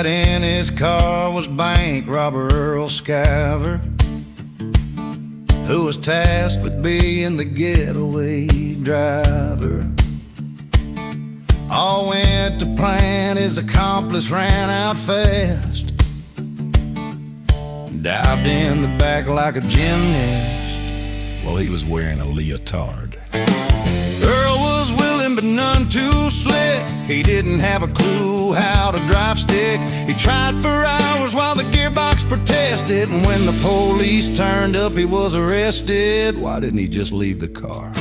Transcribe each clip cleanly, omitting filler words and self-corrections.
sat in his car was bank robber Earl Scaver, who was tasked with being the getaway driver. All went to plan, his accomplice ran out fast, dived in the back like a gymnast while he was wearing a leotard. Earl was willing but none too slick. He didn't have a clue how to drive stick. He tried for hours while the gearbox protested, and when the police turned up he was arrested. Why didn't he just leave the car?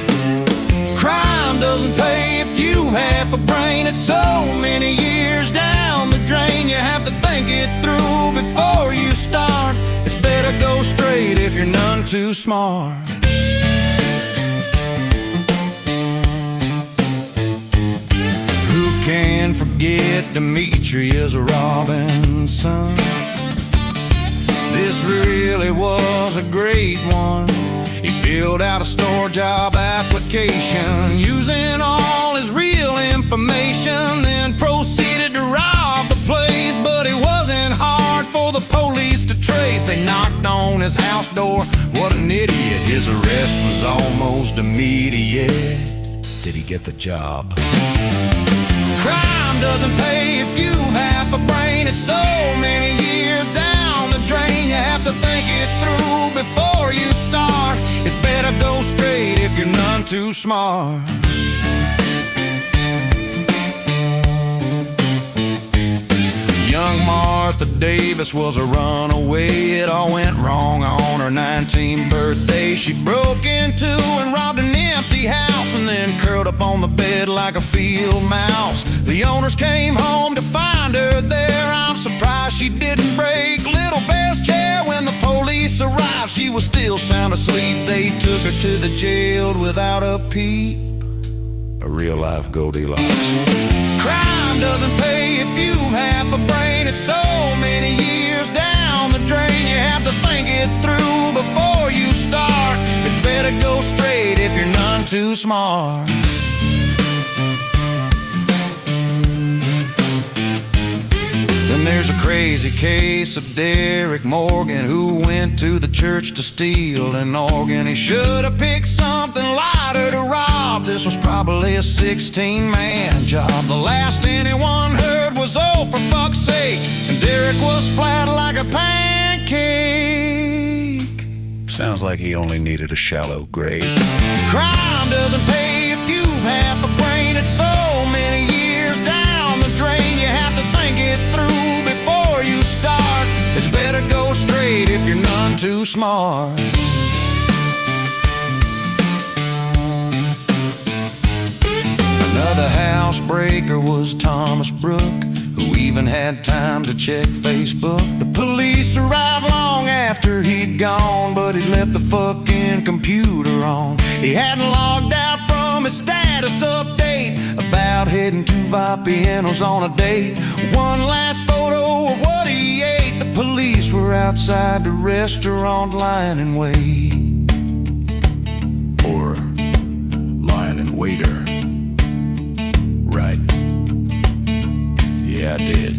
Crime doesn't pay if you have a brain. It's so many years down the drain. You have to think it through before you start. It's better go straight if you're none too smart. Who can forget Demetrius Robinson? This really was a great one. He filled out a store job application using all his real information, then proceeded to rob the place. But it wasn't hard for the police to trace. They knocked on his house door. What an idiot. His arrest was almost immediate. Did he get the job? Crime doesn't pay if you have a brain. It's so many years down the drain. You have to think it through before you start. It's better go straight if you're none too smart. Young Martha Davis was a runaway. It all went wrong on her 19th birthday. She broke into and robbed an empty house, and then curled up on the bed like a field mouse. The owners came home to find her there. I'm surprised she didn't break Little Beth's chair. When the police arrived, she was still sound asleep. They took her to the jail without a peep. A real-life Goldilocks. Crime doesn't pay if you have a brain. It's so many years down the drain. You have to think it through before you start. It's better go straight if you're none too smart. Then there's a crazy case of Derek Morgan, who went to the church to steal an organ. He should have picked something lighter to rob. This was probably a 16-man job. The last anyone heard was, "Oh, for fuck's sake," and Derek was flat like a pancake. Sounds like he only needed a shallow grave. Crime doesn't pay if you have a brain. It's so many years down the drain. You have to think it through before you start. It's better go straight if you're none too smart. Another housebreaker was Thomas Brooke, who even had time to check Facebook. The police arrived long after he'd gone, but he'd left the fucking computer on. He hadn't logged out from his status update about heading to Vapiano's on a date. One last photo of what he ate. The police were outside the restaurant lying in wait. Or lying in waiter. Right. Yeah, I did.